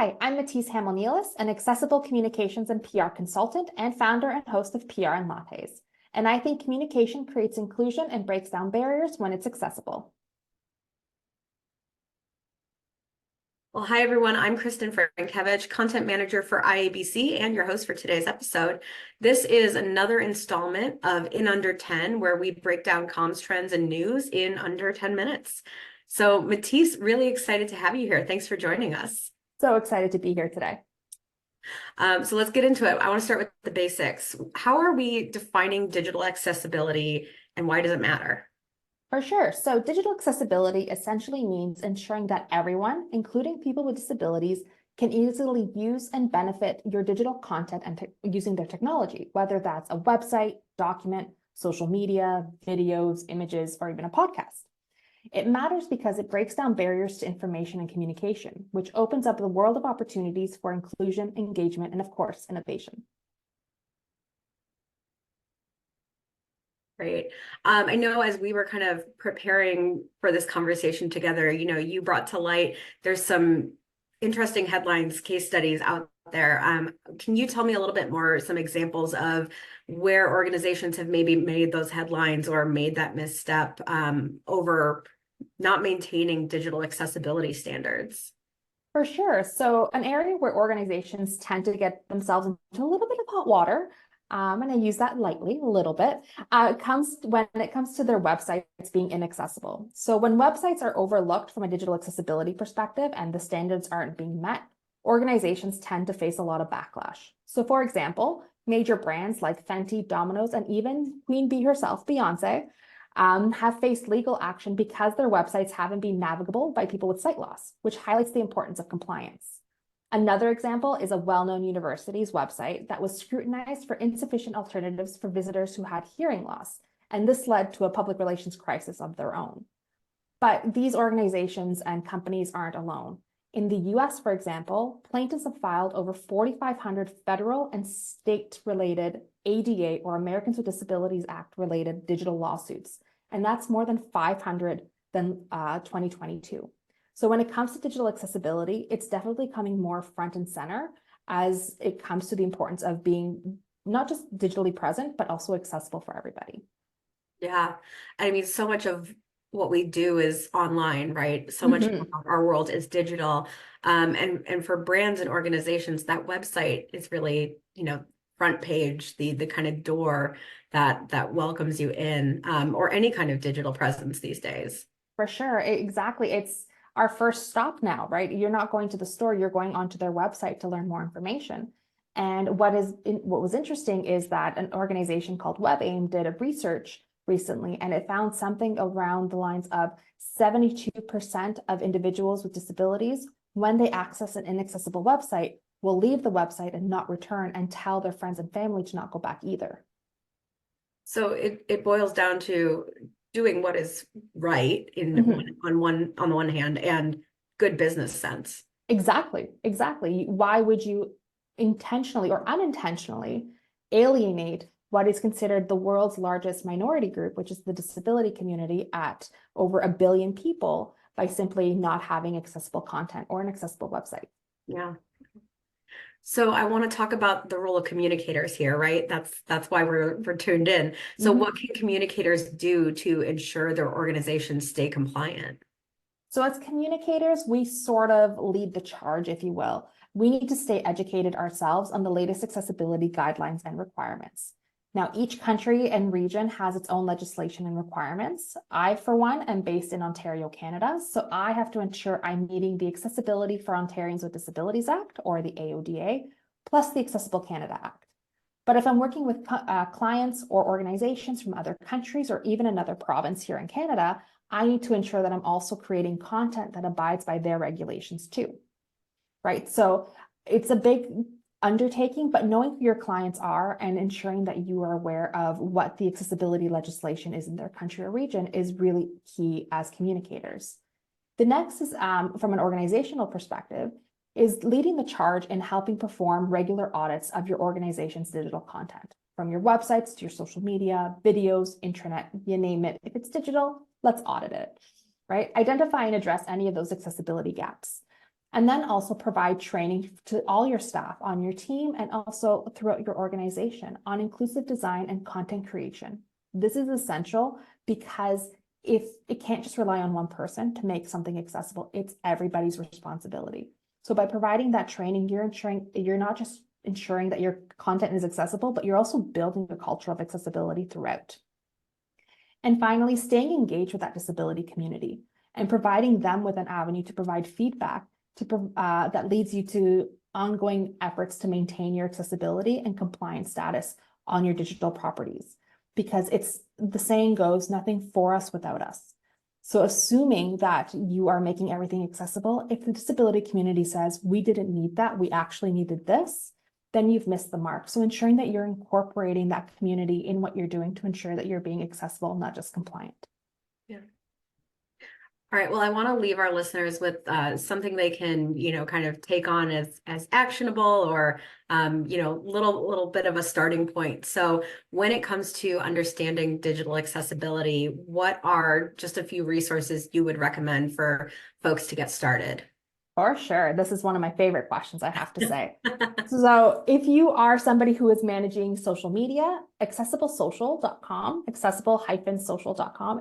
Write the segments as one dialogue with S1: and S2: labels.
S1: Hi, I'm Matisse Hamel-Nelis, an accessible communications and PR consultant and founder and host of PR and Lattes. And I think communication creates inclusion and breaks down barriers when it's accessible.
S2: Well, hi, everyone. I'm Kristen Frankevich, content manager for IABC and your host for today's episode. This is another installment of In Under 10, where we break down comms trends and news in under 10 minutes. So Matisse, really excited to have you here. Thanks for joining us.
S1: So excited to be here today.
S2: So let's get into it. I want to start with the basics. How are we defining digital accessibility and why does it matter?
S1: For sure. So digital accessibility essentially means ensuring that everyone, including people with disabilities, can easily use and benefit your digital content and using their technology, whether that's a website, document, social media, videos, images, or even a podcast. It matters because it breaks down barriers to information and communication, which opens up the world of opportunities for inclusion, engagement, and of course, innovation.
S2: Great. I know as we were kind of preparing for this conversation together, you brought to light, there's some interesting headlines, case studies out there. Can you tell me a little bit more, some examples of where organizations have maybe made those headlines or made that misstep over not maintaining digital accessibility standards?
S1: For sure. So an area where organizations tend to get themselves into a little bit of hot water, and I use that lightly a little bit, comes when it comes to their websites being inaccessible. So when websites are overlooked from a digital accessibility perspective and the standards aren't being met, organizations tend to face a lot of backlash. So for example, major brands like Fenty, Domino's, and even Queen Bee herself, Beyonce, have faced legal action because their websites haven't been navigable by people with sight loss, which highlights the importance of compliance. Another example is a well-known university's website that was scrutinized for insufficient alternatives for visitors who had hearing loss, and this led to a public relations crisis of their own. But these organizations and companies aren't alone. In the US, for example, plaintiffs have filed over 4,500 federal and state-related ADA or Americans with Disabilities Act-related digital lawsuits, and that's more than 500 than 2022. So when it comes to digital accessibility, it's definitely coming more front and center as it comes to the importance of being not just digitally present, but also accessible for everybody.
S2: Yeah, I mean, so much of what we do is online, right? So much of our world is digital. And for brands and organizations, that website is really, front page, the kind of door that welcomes you in, or any kind of digital presence these days.
S1: For sure, exactly. It's our first stop now, right? You're not going to the store, you're going onto their website to learn more information. And what was interesting is that an organization called WebAIM did a research recently, and it found something around the lines of 72% of individuals with disabilities, when they access an inaccessible website, will leave the website and not return and tell their friends and family to not go back either.
S2: So it boils down to doing what is right on the one hand and good business sense.
S1: Exactly. Why would you intentionally or unintentionally alienate what is considered the world's largest minority group, which is the disability community, at over 1 billion people by simply not having accessible content or an accessible website?
S2: Yeah. So I want to talk about the role of communicators here, right? That's why we're tuned in. So what can communicators do to ensure their organizations stay compliant?
S1: So as communicators, we sort of lead the charge, if you will. We need to stay educated ourselves on the latest accessibility guidelines and requirements. Now, each country and region has its own legislation and requirements. I, for one, am based in Ontario, Canada, so I have to ensure I'm meeting the Accessibility for Ontarians with Disabilities Act, or the AODA, plus the Accessible Canada Act. But if I'm working with clients or organizations from other countries or even another province here in Canada, I need to ensure that I'm also creating content that abides by their regulations too, right? So it's a big undertaking, but knowing who your clients are and ensuring that you are aware of what the accessibility legislation is in their country or region is really key as communicators. The next is, from an organizational perspective, is leading the charge in helping perform regular audits of your organization's digital content, from your websites to your social media, videos, intranet, you name it. If it's digital, let's audit it, right? Identify and address any of those accessibility gaps. And then also provide training to all your staff on your team and also throughout your organization on inclusive design and content creation. This is essential because if it can't just rely on one person to make something accessible, it's everybody's responsibility. So by providing that training, you're ensuring you're not just ensuring that your content is accessible, but you're also building a culture of accessibility throughout. And finally, staying engaged with that disability community and providing them with an avenue to provide feedback that leads you to ongoing efforts to maintain your accessibility and compliance status on your digital properties. Because it's the saying goes, nothing for us without us. So assuming that you are making everything accessible, if the disability community says, we didn't need that, we actually needed this, then you've missed the mark. So ensuring that you're incorporating that community in what you're doing to ensure that you're being accessible, not just compliant.
S2: Yeah. All right. Well, I want to leave our listeners with something they can, kind of take on as actionable or, little bit of a starting point. So when it comes to understanding digital accessibility, what are just a few resources you would recommend for folks to get started?
S1: For sure. This is one of my favorite questions, I have to say. So if you are somebody who is managing social media, accessible-social.com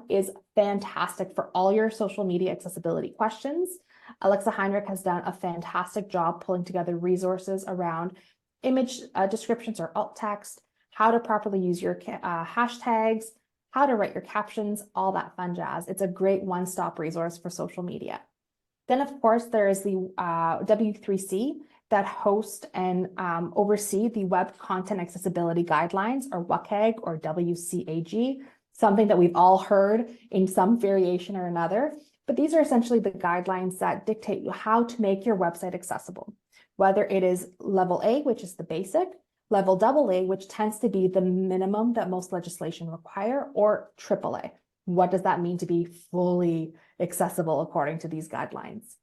S1: is fantastic for all your social media accessibility questions. Alexa Heinrich has done a fantastic job pulling together resources around image descriptions or alt text, how to properly use your hashtags, how to write your captions, all that fun jazz. It's a great one-stop resource for social media. Then, of course, there is the W3C that host and oversee the Web Content Accessibility Guidelines, or WCAG or WCAG, something that we've all heard in some variation or another. But these are essentially the guidelines that dictate how to make your website accessible, whether it is level A, which is the basic, level AA, which tends to be the minimum that most legislation require, or AAA. What does that mean to be fully accessible according to these guidelines?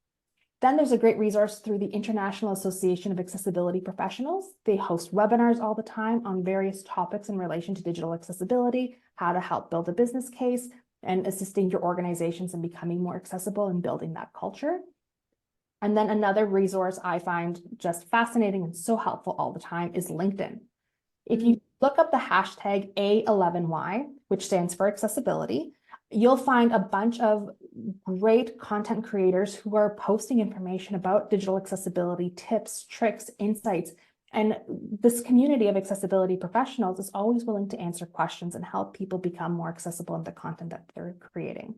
S1: Then there's a great resource through the International Association of Accessibility Professionals. They host webinars all the time on various topics in relation to digital accessibility, how to help build a business case, and assisting your organizations in becoming more accessible and building that culture. And then another resource I find just fascinating and so helpful all the time is LinkedIn. If you look up the hashtag A11Y, which stands for accessibility, you'll find a bunch of great content creators who are posting information about digital accessibility, tips, tricks, insights. And this community of accessibility professionals is always willing to answer questions and help people become more accessible in the content that they're creating.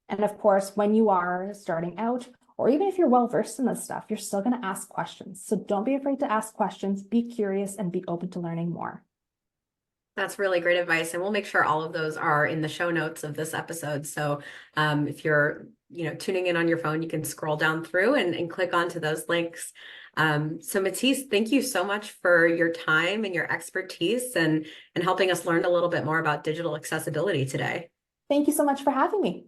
S1: And of course, when you are starting out, or even if you're well-versed in this stuff, you're still going to ask questions. So don't be afraid to ask questions, be curious, and be open to learning more.
S2: That's really great advice. And we'll make sure all of those are in the show notes of this episode. So if you're, tuning in on your phone, you can scroll down through and click onto those links. So Matisse, thank you so much for your time and your expertise and helping us learn a little bit more about digital accessibility today.
S1: Thank you so much for having me.